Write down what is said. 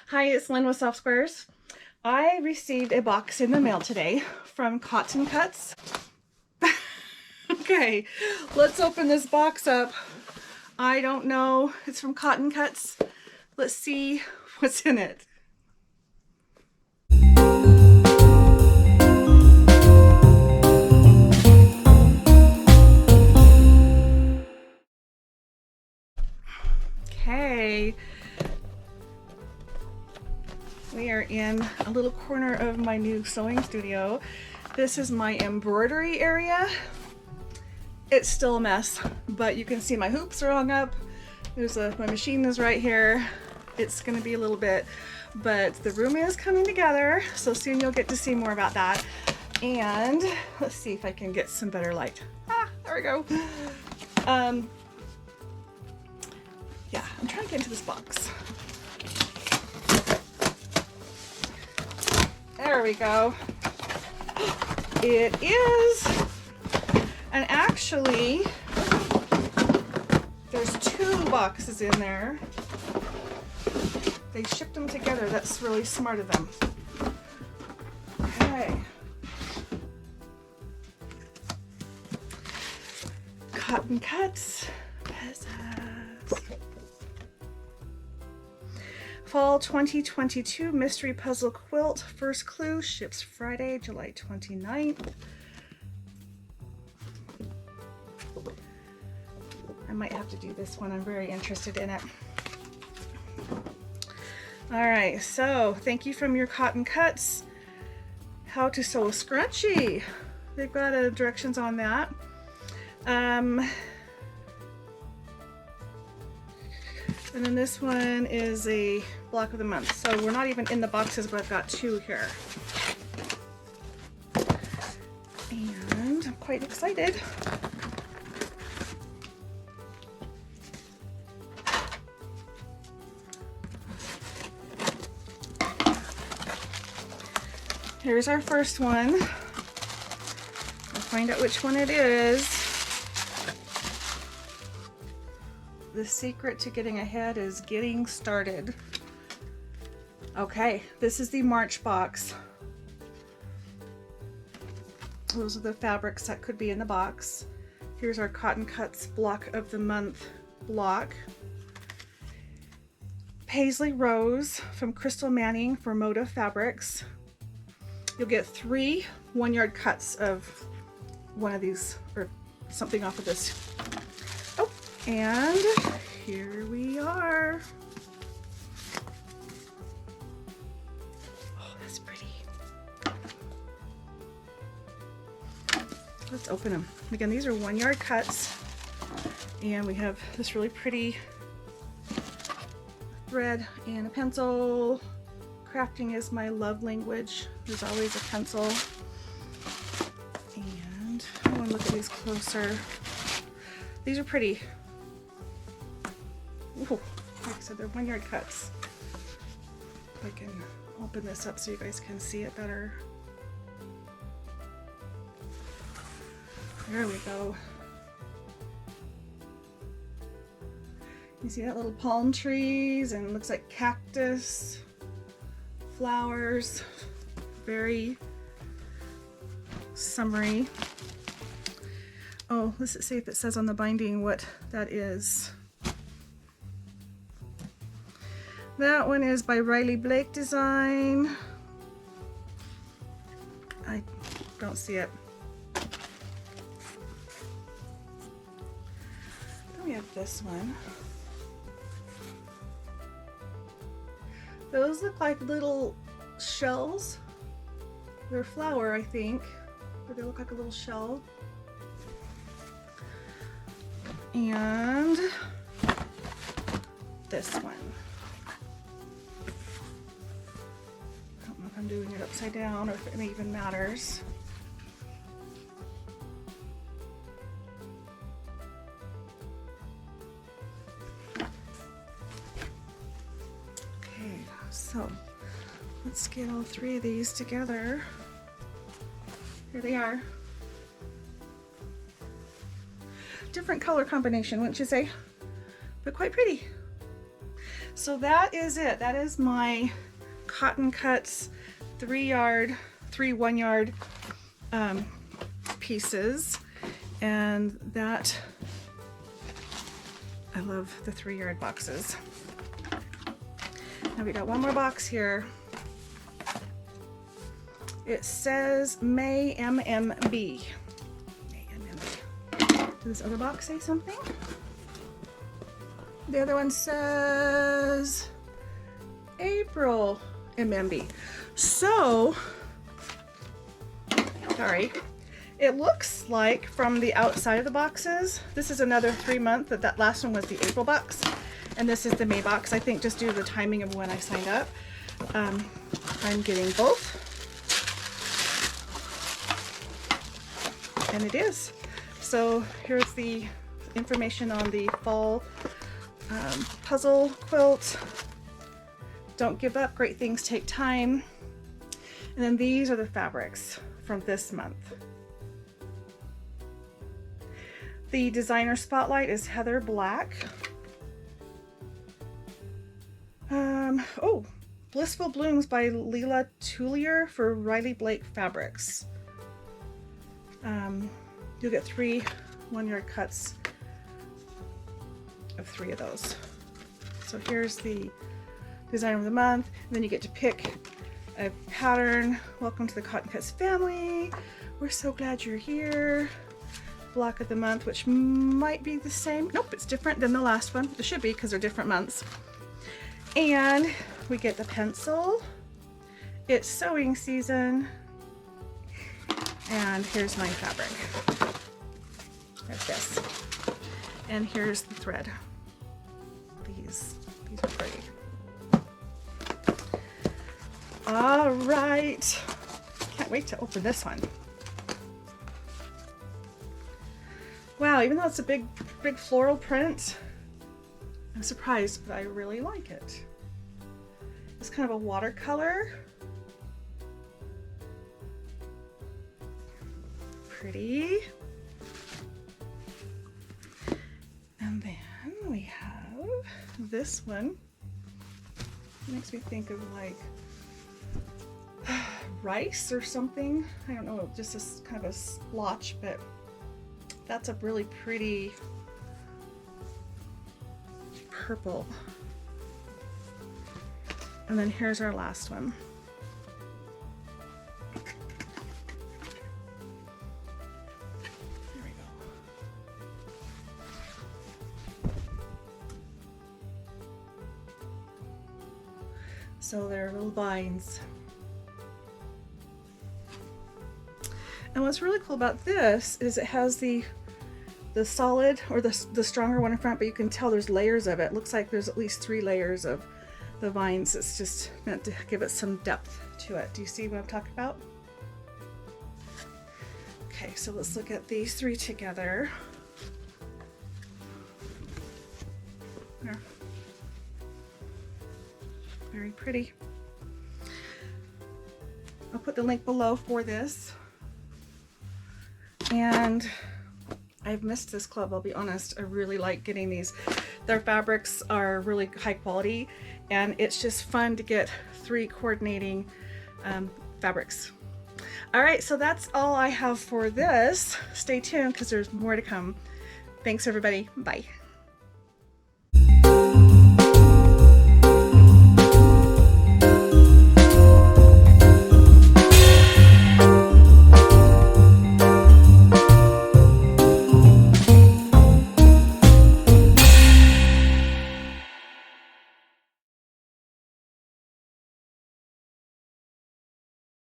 Hi, it's Lynn with Soft Squares. I received a box in the mail today from Cotton Cuts. Okay, let's open this box up. I don't know, it's from Cotton Cuts. Let's see what's in it. Okay. We are in a little corner of my new sewing studio. This is my embroidery area. It's still a mess, but you can see my hoops are hung up. My machine is right here. It's gonna be a little bit, but the room is coming together, so soon you'll get to see more about that. And let's see if I can get some better light. There we go. Yeah, I'm trying to get into this box. There we go. It is, and actually, there's 2 boxes in there. They shipped them together. That's really smart of them. Okay. Cotton Cuts. Fall 2022 Mystery Puzzle Quilt. First clue ships Friday, July 29th. I might have to do this one. I'm very interested in it. All right, so thank you from your Cotton Cuts. How to sew a scrunchie. They've got directions on that. And then this one is a block of the month. So we're not even in the boxes, but I've got 2 here. And I'm quite excited. Here's our first one. I'll find out which one it is. The secret to getting ahead is getting started. Okay, this is the March box. Those are the fabrics that could be in the box. Here's our Cotton Cuts block of the month block. Paisley Rose from Crystal Manning for Moda Fabrics. You'll get 3 one-yard cuts of one of these, or something off of this. Oh, and here we are. Oh, that's pretty. Let's open them. Again, these are 1-yard cuts, and we have this really pretty thread and a pencil. Crafting is my love language. There's always a pencil. And I want to look at these closer. These are pretty. Ooh, like I said, they're 1-yard cuts. If I can open this up so you guys can see it better. There we go. You see that little palm trees, and it looks like cactus. Flowers, very summery. Oh, let's see if it says on the binding what that is. That one is by Riley Blake Design. I don't see it. Then we have this one. Those look like little shells. They're flower, I think, but they look like a little shell. And this one. I don't know if I'm doing it upside down or if it even matters. So let's get all 3 of these together. Here they are. Different color combination, wouldn't you say? But quite pretty. So that is it. That is my Cotton Cuts 3 1-yard pieces. And that, I love the 3-yard boxes. Now we got one more box here. It says May MMB. May MMB. Does this other box say something? The other one says April MMB. So, sorry. It looks like from the outside of the boxes, this is another 3-month, that last one was the April box, and this is the May box. I think just due to the timing of when I signed up, I'm getting both. And it is. So here's the information on the fall puzzle quilt. Don't give up, great things take time. And then these are the fabrics from this month. The designer spotlight is Heather Black. Oh, Blissful Blooms by Leila Tullier for Riley Blake Fabrics. You'll get 3 1-yard cuts of 3 of those. So here's the designer of the month, and then you get to pick a pattern. Welcome to the Cotton Cuts family. We're so glad you're here. Block of the month, which might be the same. Nope, it's different than the last one. It should be because they're different months. And we get the pencil. It's sewing season. And here's my fabric. There's this. And here's the thread. These are pretty. All right. Can't wait to open this one. Wow, even though it's a big floral print, I'm surprised, but I really like it. It's kind of a watercolor. Pretty. And then we have this one. It makes me think of like rice or something. I don't know, just a kind of a splotch, but that's a really pretty purple. And then here's our last one. There we go. So they're little vines. And what's really cool about this is it has the solid or the stronger one in front, but you can tell there's layers of it. Looks like there's at least 3 layers of the vines. It's just meant to give it some depth to it. Do you see what I'm talking about? Okay, so let's look at these 3 together. There. Very pretty. I'll put the link below for this. And I've missed this club, I'll be honest. I really like getting these. Their fabrics are really high quality, and it's just fun to get 3 coordinating fabrics. All right, so that's all I have for this. Stay tuned because there's more to come. Thanks everybody, bye.